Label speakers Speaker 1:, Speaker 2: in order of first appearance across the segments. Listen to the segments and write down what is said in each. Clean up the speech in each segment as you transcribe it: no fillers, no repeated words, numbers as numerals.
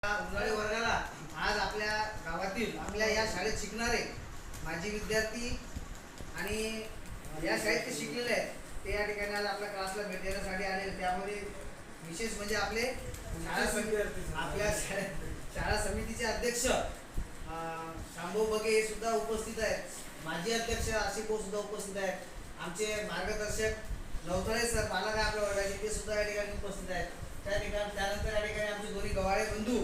Speaker 1: उन्हाळी वर्गाला आज आपल्या गावातील आपल्या या शाळेत शिकणारे माजी विद्यार्थी आणि या शाळेत ते शिकलेले आहेत ते या ठिकाणी आज आपल्या क्लासला भेट देण्यासाठी आले. त्यामध्ये विशेष म्हणजे आपले आपल्या शाळा समितीचे अध्यक्ष शांभू बगे हे सुद्धा उपस्थित आहेत. माजी अध्यक्ष आशिको सुद्धा उपस्थित आहेत. आमचे मार्गदर्शक नवथळे सर पालक आहे आपल्या वर्गाचे ते सुद्धा या ठिकाणी उपस्थित आहेत. त्यानंतर या ठिकाणी आमचे दोन्ही गवाळे बंधू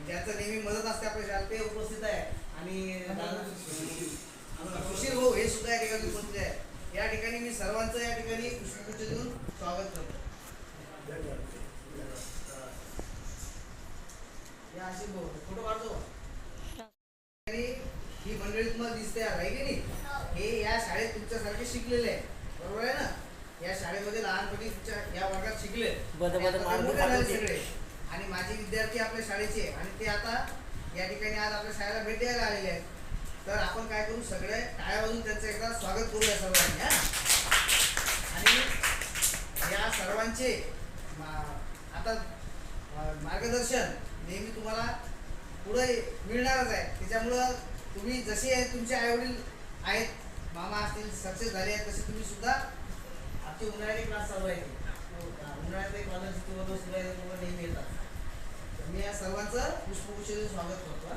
Speaker 1: ज्याचं नेहमी मदत असते आपल्या शाळेत ते उपस्थित आहे आणि सुशील भाऊ हे सुद्धा या ठिकाणी उपस्थित आहे. या ठिकाणी मी सर्वांचं या ठिकाणी पुष्पगुच्छ देऊन स्वागत करतो. या आशिष भाऊ फोटो काढतो. ही मंडळी तुम्हाला दिसते आहे की नाही, हे या शाळेत तुमच्यासारखे शिकलेले आहे, बरोबर आहे ना. या शाळेमध्ये लहानपणी तुमच्या या वर्गात शिकले सगळे आणि माझे विद्यार्थी आपल्या शाळेचे आणि ते आता या ठिकाणी आज आपल्या शाळेला भेट द्यायला आलेले आहेत. तर आपण काय करू, सगळे टाळ्या वाजवून त्यांचं एकदा स्वागत करूया सर्वांनी. आणि या सर्वांचे आता मार्गदर्शन नेहमी तुम्हाला पुढे मिळणारच आहे. त्याच्यामुळं तुम्ही जसे तुमचे आईवडील आहेत, मामा असतील, सक्सेस झाले आहेत, तसे तुम्ही सुद्धा आमचे उन्हाळ्याचे क्लास चालू आहे. उन्हाळ्यात क्लास नेहमी येतात. मी या सर्वांचं पुष्पगुच्छ देऊन स्वागत करतो.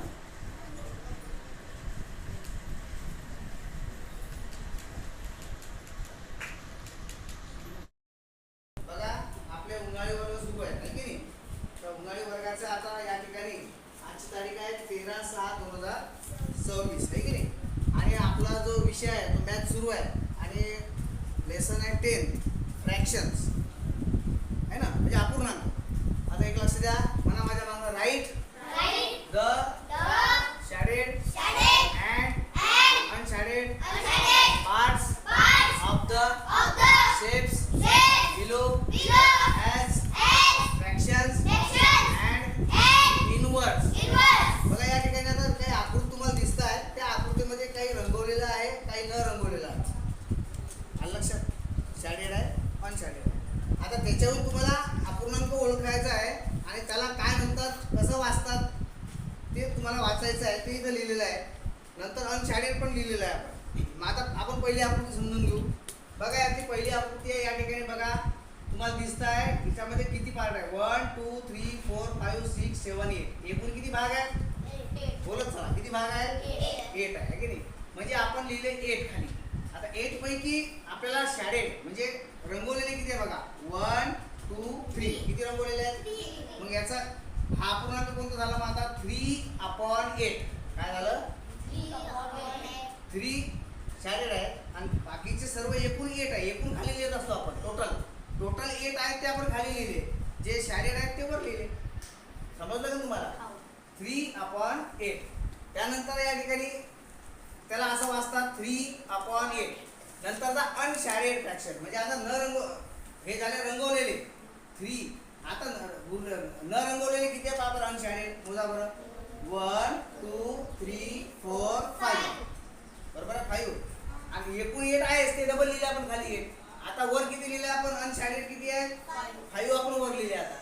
Speaker 1: बघा आपले उन्हाळी वर्ग सुरू आहेत की नाही. तर उन्हाळी वर्गाचं आता या ठिकाणी आजची तारीख आहे 13/6/2026 आहे की नाही. आणि आपला जो विषय आहे तो मॅथ सुरू आहे आणि लेसन आहे 10 फ्रॅक्शन्स आहे ना, म्हणजे अपूर्णांक. आता एक लक्ष द्या, म्हणा माझ्या मागं write the shaded and unshaded parts of the shapes below as fractions and inverse. बघा या ठिकाणी आता काही आकृती तुम्हाला दिसत आहेत, त्या आकृतीमध्ये काही रंगवलेलं आहे, काही न रंगवलेलं आहे. आलं लक्षात, शॅडेड आहे, अनशॅडेड आहे. आता त्याच्यावर तुम्हाला अपूर्णांक ओळखायचा आहे आणि त्याला काय म्हणतात, कसं वाचतात ते तुम्हाला वाचायचं आहे. ते इथं लिहिलेलं आहे. नंतर अनशॅडेड पण लिहिलेलं आहे. मग आता आपण पहिली आकृती समजून घेऊ. बघा याची पहिली आकृती आहे. या ठिकाणी बघा तुम्हाला दिसत आहे याच्यामध्ये किती पार्ट आहे, 1 2 3 4 5 6 7 8. एकूण किती भाग आहे, बोलत चला किती भाग आहे, 8 आहे की नाही. म्हणजे आपण लिहिले 8 खाली. आता 8 पैकी आपल्याला शॅडेड म्हणजे रंगवलेले किती आहे बघा, 1 2 3 किती रंगवलेले आहेत. मग याचा हा अपूर्णांक कोणता झाला, मग आता 3/8 काय झालं, 3 शॅडेड आहे आणि बाकीचे सर्व एकूण 8 आहे. एकूण खाली लिहित असतो आपण, टोटल 8 आहेत ते आपण खाली लिहिले, जे शॅडेड आहेत ते वर लिहिले. समजलं का तुम्हाला, 3/8. त्यानंतर या ठिकाणी त्याला असं वाचतात 3/8. नंतरचा अनशॅडेड फ्रॅक्शन म्हणजे आता हे झाले रंगवलेले 3. आता न रंगवलेले किती आहे पहा बरं, अनशॅडेड मोजा बरं, 1 2 3 4 5 बरोबर आहे, 5. आणि एकूण 8 आहे ते डबल लिहिले आपण खाली 8. आता वर किती लिहिले आपण, अनशॅडेड किती आहे 5 आपण वर लिहिले. आता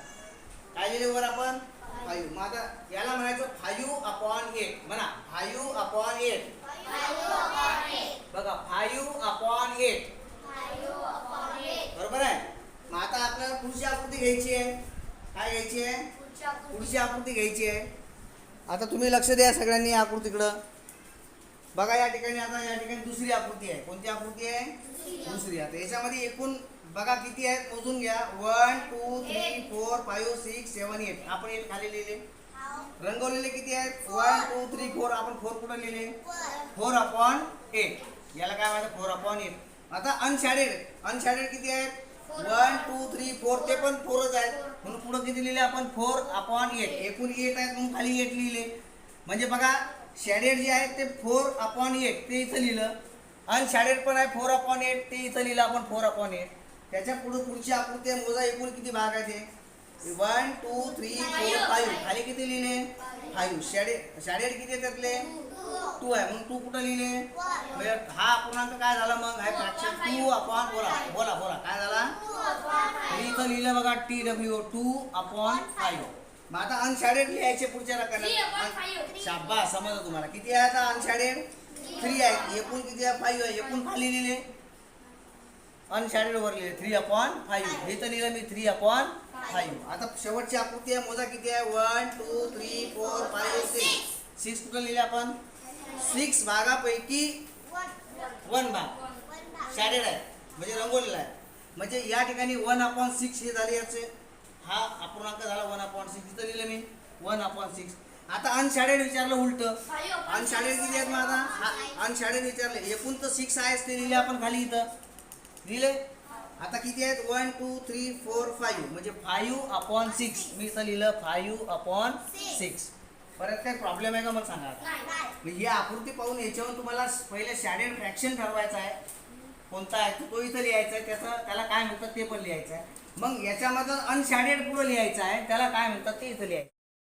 Speaker 1: काय लिहिले वर आपण 5. मग आता याला म्हणायचं 5/8 म्हणा, 5/8 बघा, 5/8 बरोबर आहे. मग आता आपल्याला पुढची आकृती घ्यायची आहे. काय घ्यायची आहे, पुढची आकृती घ्यायची आहे. आता तुम्ही लक्ष द्या सगळ्यांनी आकृतीकडं. बघा या ठिकाणी आता या ठिकाणी दुसरी आकृती आहे. कोणती आकृती आहे, दुसरी. आता याच्यामध्ये एकूण बघा किती आहेत मोजून घ्या, 1 2 3 4 5 6 7 8. आपण 8 खाली लिहिले. रंगवलेले किती आहेत, 1 2 3 4. आपण 4 कुठे लिहिले, 4/8. याला काय माहिती, 4/8. आता अनशॅडेड किती आहेत, 1 2 3 4. ते पण 4च आहेत म्हणून पुढे किती लिहिले आपण, 4/8. एकूण 8 आहेत म्हणून खाली 8 लिहिले. म्हणजे बघा शॅडेड जे आहे ते 4/8 ते इथं लिहिलं. अनशॅडेड पण आहे 4/8 ते इथं लिहिलं आपण 4/8. त्याच्या पुढची आकृती आहे, मोजा एकूण किती भाग आहे ते, 1 2 3 4 5. खाली किती लिहिले, 5. शॅडेड किती आहे त्यातले, 2 आहे म्हणून 2 कुठं लिहिले. म्हणजे हा अपूर्णांक काय झाला, मग हा फ्रॅक्शन 2/बोला काय झाला, इथं लिहिलं बघा TW 2/5. मग आता अनशॅडेड लिहायचे पुढच्या रकान्यात. शाबास, समजलं तुम्हाला. किती आहे आता अनशॅडेड? 3 आहे. एकूण किती आहे? 5 आहे. एकूण खाली लिहिले, अनशॅडेड वर लिहिले 3/5. हे तर लिहिलं मी 3/5. आता शेवटची आकृती आहे, मोजा किती आहे? 1 2 3 4 5 6. 6 कुठं लिहिले आपण? 6 भागापैकी 1 भाग शॅडेड आहे, म्हणजे रंगवलेला आहे. म्हणजे या ठिकाणी 1/6 हे झाले याचे. हा अपूर्णांक झाला 1/6. इथं लिहिलं मी 1/6. आता अनशॅडेड विचारलं उलट. अनशॅडेड किती आहेत? मग आता अनशॅडेड विचारले, एकूण तर 6 आहेच, ते लिहिले आपण खाली इथं लिहिले. आता किती आहेत? 1 2 3 4 5, म्हणजे 5/6. मी इथं लिहिलं 5/6. परत काही प्रॉब्लेम आहे का मला सांगा. ही आकृती पाहून याच्यावर तुम्हाला पहिले शॅडेड फ्रॅक्शन ठरवायचा आहे, कोणता आहे तो इथं लिहायचा आहे, त्याला काय म्हणतात ते पण लिहायचं आहे. मग याच्यामधून अनशॅडेड पुढं लिहायचं आहे, त्याला काय म्हणतात ते इथं लिहायचं.